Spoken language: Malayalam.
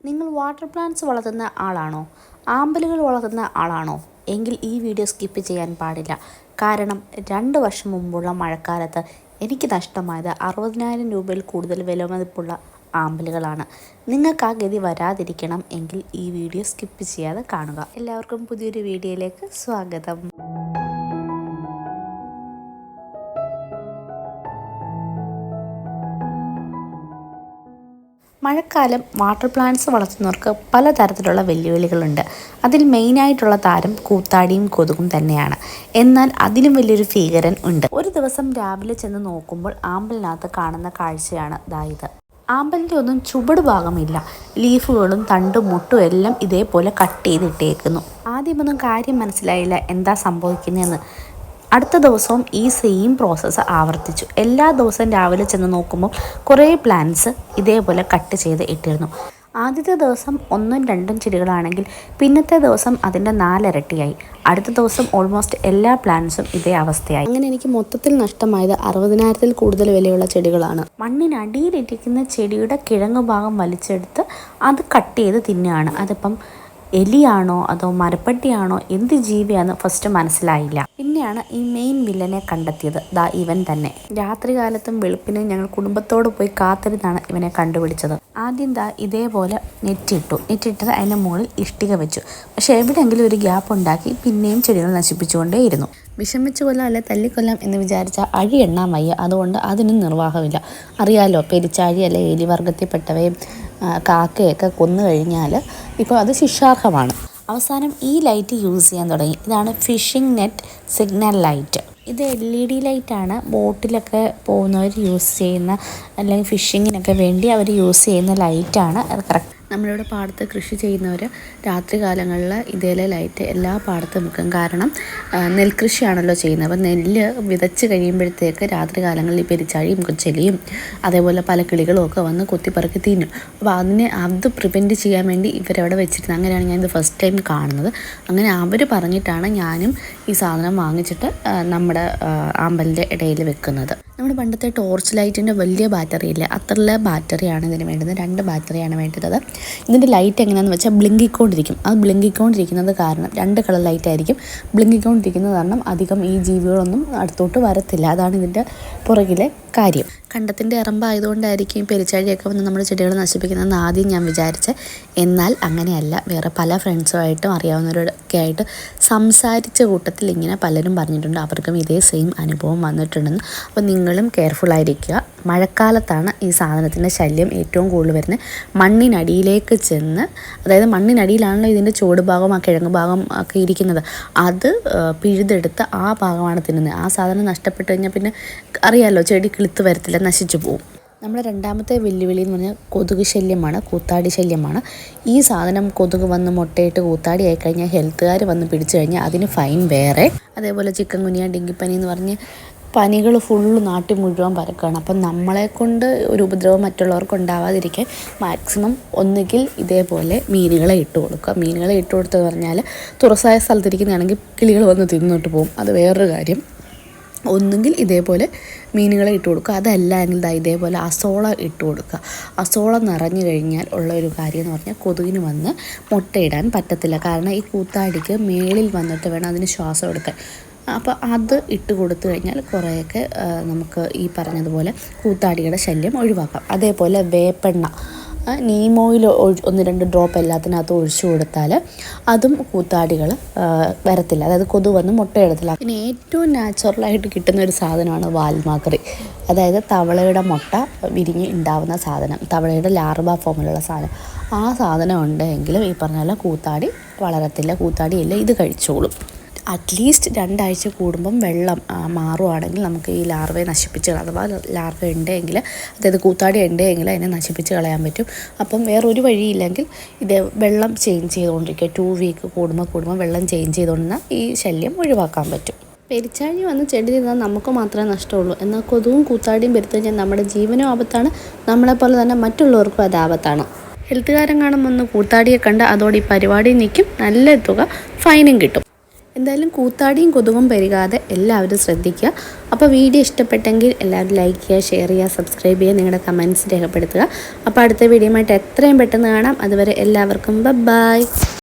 നിങ്ങൾ വാട്ടർ പ്ലാന്റ്സ് വളർത്തുന്ന ആളാണോ? ആമ്പലുകൾ വളർത്തുന്ന ആളാണോ? എങ്കിൽ ഈ വീഡിയോ സ്കിപ്പ് ചെയ്യാൻ പാടില്ല. കാരണം 2 വർഷം മുമ്പുള്ള മഴക്കാലത്ത് എനിക്ക് നഷ്ടമായത് 60,000 രൂപയിൽ കൂടുതൽ വിലമതിപ്പുള്ള ആമ്പലുകളാണ്. നിങ്ങൾക്ക് ആ ഗതി വരാതിരിക്കണം എങ്കിൽ ഈ വീഡിയോ സ്കിപ്പ് ചെയ്യാതെ കാണുക. എല്ലാവർക്കും പുതിയൊരു വീഡിയോയിലേക്ക് സ്വാഗതം. മഴക്കാലം വാട്ടർ പ്ലാന്റ്സ് വളർത്തുന്നവർക്ക് പലതരത്തിലുള്ള വെല്ലുവിളികളുണ്ട്. അതിൽ മെയിനായിട്ടുള്ള താരം കൂത്താടിയും കൊതുകും തന്നെയാണ്. എന്നാൽ അതിലും വലിയൊരു ഭീകരൻ ഉണ്ട്. ഒരു ദിവസം രാവിലെ ചെന്ന് നോക്കുമ്പോൾ ആമ്പലിനകത്ത് കാണുന്ന കാഴ്ചയാണ് ഇത്. ആമ്പലിൻ്റെ ഒന്നും ചുവട് ഭാഗമില്ല. ലീഫുകളും തണ്ടും മുട്ടും എല്ലാം ഇതേപോലെ കട്ട് ചെയ്തിട്ടേക്കുന്നു. ആദ്യമൊന്നും കാര്യം മനസ്സിലായില്ല എന്താ സംഭവിക്കുന്നതെന്ന്. അടുത്ത ദിവസവും ഈ സെയിം പ്രോസസ്സ് ആവർത്തിച്ചു. എല്ലാ ദിവസവും രാവിലെ ചെന്ന് നോക്കുമ്പോൾ കുറേ പ്ലാന്റ്സ് ഇതേപോലെ കട്ട് ചെയ്ത് ഇട്ടിരുന്നു. ആദ്യത്തെ ദിവസം 1ഉം 2ഉം ചെടികളാണെങ്കിൽ പിന്നത്തെ ദിവസം അതിൻ്റെ 4 ഇരട്ടിയായി. അടുത്ത ദിവസം ഓൾമോസ്റ്റ് എല്ലാ പ്ലാന്റ്സും ഇതേ അവസ്ഥയായി. അങ്ങനെ എനിക്ക് മൊത്തത്തിൽ നഷ്ടമായത് 60,000-ൽ കൂടുതൽ വിലയുള്ള ചെടികളാണ്. മണ്ണിനടിയിലിരിക്കുന്ന ചെടിയുടെ കിഴങ്ങ് ഭാഗം വലിച്ചെടുത്ത് അത് കട്ട് ചെയ്ത് തിന്നുകയാണ്. അതിപ്പം എലിയാണോ അതോ മരപ്പട്ടിയാണോ എന്ത് ജീവിയാണെന്ന് ഫസ്റ്റ് മനസ്സിലായില്ല. പിന്നെയാണ് ഈ മെയിൻ വില്ലനെ കണ്ടെത്തിയത്. ഇവൻ തന്നെ. രാത്രികാലത്തും വെളുപ്പിനും ഞങ്ങൾ കുടുംബത്തോട് പോയി കാത്തിരുന്നാണ് ഇവനെ കണ്ടുപിടിച്ചത്. ആദ്യം ഇതേപോലെ നെറ്റിട്ടത് അതിൻ്റെ മുകളിൽ ഇഷ്ടിക വെച്ചു. പക്ഷെ എവിടെയെങ്കിലും ഒരു ഗ്യാപ്പ് ഉണ്ടാക്കി പിന്നെയും ചെടികൾ നശിപ്പിച്ചുകൊണ്ടേയിരുന്നു. വിഷമിച്ചു കൊല്ലാം അല്ലെ തല്ലിക്കൊല്ലാം എന്ന് വിചാരിച്ചാൽ അഴി എണ്ണാൻ വയ്യ. അതുകൊണ്ട് അതിനും നിർവാഹമില്ല. അറിയാലോ, പെരിച്ചാഴി അല്ലെ എലിവർഗത്തിൽപ്പെട്ടവയും കാക്കയൊക്കെ കൊന്നു കഴിഞ്ഞാൽ ഇപ്പോൾ അത് ശിക്ഷാർഹമാണ്. അവസാനം ഈ ലൈറ്റ് യൂസ് ചെയ്യാൻ തുടങ്ങി. ഇതാണ് ഫിഷിംഗ് നെറ്റ് സിഗ്നൽ ലൈറ്റ്. ഇത് LED ലൈറ്റാണ്. ബോട്ടിലൊക്കെ പോകുന്നവർ യൂസ് ചെയ്യുന്ന, അല്ലെങ്കിൽ ഫിഷിങ്ങിനൊക്കെ വേണ്ടി അവർ യൂസ് ചെയ്യുന്ന ലൈറ്റാണ്. അത് കറക്റ്റ് നമ്മളിവിടെ പാടത്ത് കൃഷി ചെയ്യുന്നവർ രാത്രി കാലങ്ങളിൽ ഇതേലെ ലൈറ്റ് എല്ലാ പാടത്തും വെക്കും. കാരണം നെൽകൃഷിയാണല്ലോ ചെയ്യുന്നത്. അപ്പോൾ നെല്ല് വിതച്ച് കഴിയുമ്പോഴത്തേക്ക് രാത്രി കാലങ്ങളിൽ ഈ പെരിച്ചാഴിയും കൊച്ചെലിയും അതേപോലെ പല കിളികളും ഒക്കെ വന്ന് കൊത്തിപ്പറക്കി തിന്നും. അപ്പോൾ അത് പ്രിവെൻറ്റ് ചെയ്യാൻ വേണ്ടി ഇവരവിടെ വെച്ചിരുന്നത്. അങ്ങനെയാണ് ഞാനിത് ഫസ്റ്റ് ടൈം കാണുന്നത്. അങ്ങനെ അവർ പറഞ്ഞിട്ടാണ് ഞാനും ഈ സാധനം വാങ്ങിച്ചിട്ട് നമ്മുടെ ആമ്പലിൻ്റെ ഇടയിൽ വെക്കുന്നത്. നമ്മുടെ പണ്ടത്തെ ടോർച്ച് ലൈറ്റിൻ്റെ വലിയ ബാറ്ററി ഇല്ലേ, അത്രയുള്ള ബാറ്ററിയാണ് ഇതിന് വേണ്ടത്. 2 ബാറ്ററിയാണ് വേണ്ടത്. ഇതിൻ്റെ ലൈറ്റ് എങ്ങനെയാണെന്ന് വെച്ചാൽ ബ്ലിങ്കിക്കൊണ്ടിരിക്കും. അത് ബ്ലിങ്കിക്കൊണ്ടിരിക്കുന്നത് കാരണം 2 കളർ ലൈറ്റ് ആയിരിക്കും. ബ്ലിങ്കിക്കൊണ്ടിരിക്കുന്നത് കാരണം അധികം ഈ ജീവികളൊന്നും അടുത്തോട്ട് വരത്തില്ല. അതാണ് ഇതിൻ്റെ പുറകിലെ കാര്യം. കണ്ടത്തിൻ്റെ ഇറമ്പായതുകൊണ്ടായിരിക്കും ഈ പെരിച്ചാഴിയൊക്കെ വന്ന് നമ്മുടെ ചെടികൾ നശിപ്പിക്കുന്നതെന്ന് ആദ്യം ഞാൻ വിചാരിച്ചത്. എന്നാൽ അങ്ങനെയല്ല. വേറെ പല ഫ്രണ്ട്സുമായിട്ടും അറിയാവുന്നവരൊക്കെ ആയിട്ട് സംസാരിച്ച കൂട്ടത്തിൽ ഇങ്ങനെ പലരും പറഞ്ഞിട്ടുണ്ട് അവർക്കും ഇതേ സെയിം അനുഭവം വന്നിട്ടുണ്ടെന്ന്. അപ്പോൾ നിങ്ങളും കെയർഫുള്ളായിരിക്കുക. മഴക്കാലത്താണ് ഈ സാധനത്തിൻ്റെ ശല്യം ഏറ്റവും കൂടുതൽ വരുന്നത്. മണ്ണിനടിയിലേക്ക് ചെന്ന്, അതായത് മണ്ണിനടിയിലാണല്ലോ ഇതിൻ്റെ ചുവട് ഭാഗം ആ കിഴങ്ങ് ഭാഗം ഒക്കെ ഇരിക്കുന്നത്, അത് പിഴുതെടുത്ത് ആ ഭാഗമാണ് തിന്നുന്നത്. ആ സാധനം നഷ്ടപ്പെട്ട് കഴിഞ്ഞാൽ പിന്നെ അറിയാമല്ലോ, ചെടി കിളുത്ത് വരത്തില്ല, നശിച്ചു പോവും. നമ്മുടെ രണ്ടാമത്തെ വെല്ലുവിളി എന്ന് പറഞ്ഞാൽ കൊതുക് ശല്യമാണ്, കൂത്താടി ശല്യമാണ്. ഈ സാധനം കൊതുക് വന്ന് മുട്ടയിട്ട് കൂത്താടി ആയിക്കഴിഞ്ഞാൽ ഹെൽത്തുകാർ വന്ന് പിടിച്ചു കഴിഞ്ഞാൽ അതിന് ഫൈൻ വേറെ. അതേപോലെ ചിക്കൻ ഗുനിയ, ഡെങ്കിപ്പനി എന്ന് പറഞ്ഞ് പനികൾ ഫുള്ള് നാട്ടിൽ മുഴുവൻ പരക്കുകയാണ്. അപ്പം നമ്മളെക്കൊണ്ട് ഒരു ഉപദ്രവം മറ്റുള്ളവർക്ക് ഉണ്ടാവാതിരിക്കാൻ മാക്സിമം ഒന്നുകിൽ ഇതേപോലെ മീനുകളെ ഇട്ട് കൊടുക്കുക. മീനുകളെ ഇട്ട് കൊടുത്തതെന്ന് പറഞ്ഞാൽ തുറസായ സ്ഥലത്തിരിക്കുന്നതാണെങ്കിൽ കിളികൾ വന്ന് തിന്നിട്ട് പോകും, അത് വേറൊരു കാര്യം. ഒന്നുകിൽ ഇതേപോലെ മീനുകളെ ഇട്ട് കൊടുക്കുക, അതല്ല എങ്കിൽ ഇതേപോലെ അസോള ഇട്ട് കൊടുക്കുക. അസോള നിറഞ്ഞു കഴിഞ്ഞാൽ ഉള്ള ഒരു കാര്യം എന്ന് പറഞ്ഞാൽ കൊതുകിന് വന്ന് മുട്ടയിടാൻ പറ്റത്തില്ല. കാരണം ഈ കൂത്താടിക്ക് മേളിൽ വന്നിട്ട് വേണം അതിന് ശ്വാസം എടുക്കാൻ. അപ്പോൾ അത് ഇട്ട് കൊടുത്തു കഴിഞ്ഞാൽ കുറേയൊക്കെ നമുക്ക് ഈ പറഞ്ഞതുപോലെ കൂത്താടിയുടെ ശല്യം ഒഴിവാക്കാം. അതേപോലെ വേപ്പെണ്ണ, നീം ഓയിൽ 1-2 ഡ്രോപ്പ് എല്ലാത്തിനകത്ത് ഒഴിച്ചു കൊടുത്താൽ അതും കൂത്താടികൾ വരത്തില്ല, അതായത് കൊതു വന്ന് മുട്ടയിടത്തില്ല. പിന്നെ ഏറ്റവും നാച്ചുറലായിട്ട് കിട്ടുന്ന ഒരു സാധനമാണ് വാൽമാക്രി, അതായത് തവളയുടെ മുട്ട വിരിഞ്ഞ് ഉണ്ടാവുന്ന സാധനം, തവളയുടെ ലാർവ ഫോമിലുള്ള സാധനം. ആ സാധനം ഉണ്ടെങ്കിലും ഈ പറഞ്ഞ കൂത്താടി വളരത്തില്ല, കൂത്താടിയില്ല, ഇത് കഴിച്ചോളും. അറ്റ്ലീസ്റ്റ് 2 ആഴ്ച കൂടുമ്പം വെള്ളം മാറുവാണെങ്കിൽ നമുക്ക് ഈ ലാർവയെ നശിപ്പിച്ച് കളയാം. അഥവാ ലാർവ ഉണ്ടെങ്കിൽ, അതായത് കൂത്താടി ഉണ്ടെങ്കിൽ അതിനെ നശിപ്പിച്ച് കളയാൻ പറ്റും. അപ്പം വേറൊരു വഴിയില്ലെങ്കിൽ ഇത് വെള്ളം ചേഞ്ച് ചെയ്തുകൊണ്ടിരിക്കുക. 2 വീക്ക് കൂടുമ്പോൾ വെള്ളം ചേഞ്ച് ചെയ്തുകൊണ്ടിരുന്നാൽ ഈ ശല്യം ഒഴിവാക്കാൻ പറ്റും. പെരിച്ചാഴി വന്ന് ചെടി തിന്നാൽ നമുക്ക് മാത്രമേ നഷ്ടമുള്ളൂ. എന്നാൽ കൊതുകും കൂത്താടിയും പെരുത്തു കഴിഞ്ഞാൽ നമ്മുടെ ജീവനും ആപത്താണ്, നമ്മളെപ്പോലെ തന്നെ മറ്റുള്ളവർക്കും അത് ആപത്താണ്. ഹെൽത്തുകാരൻ കാണുമ്പോൾ ഒന്ന് കൂത്താടിയെ കണ്ട് അതോടെ ഈ പരിപാടി നിൽക്കും, നല്ല തുക ഫൈനും കിട്ടും. എന്തായാലും കൂത്താടിയും കൊതുകും പെരുകാതെ എല്ലാവരും ശ്രദ്ധിക്കുക. അപ്പോൾ വീഡിയോ ഇഷ്ടപ്പെട്ടെങ്കിൽ എല്ലാവരും ലൈക്ക് ചെയ്യുക, ഷെയർ ചെയ്യുക, സബ്സ്ക്രൈബ് ചെയ്യുക, നിങ്ങളുടെ കമൻറ്റ്സ് രേഖപ്പെടുത്തുക. അപ്പോൾ അടുത്ത വീഡിയോയുമായിട്ട് എത്രയും പെട്ടെന്ന് കാണാം. അതുവരെ എല്ലാവർക്കും ബൈ.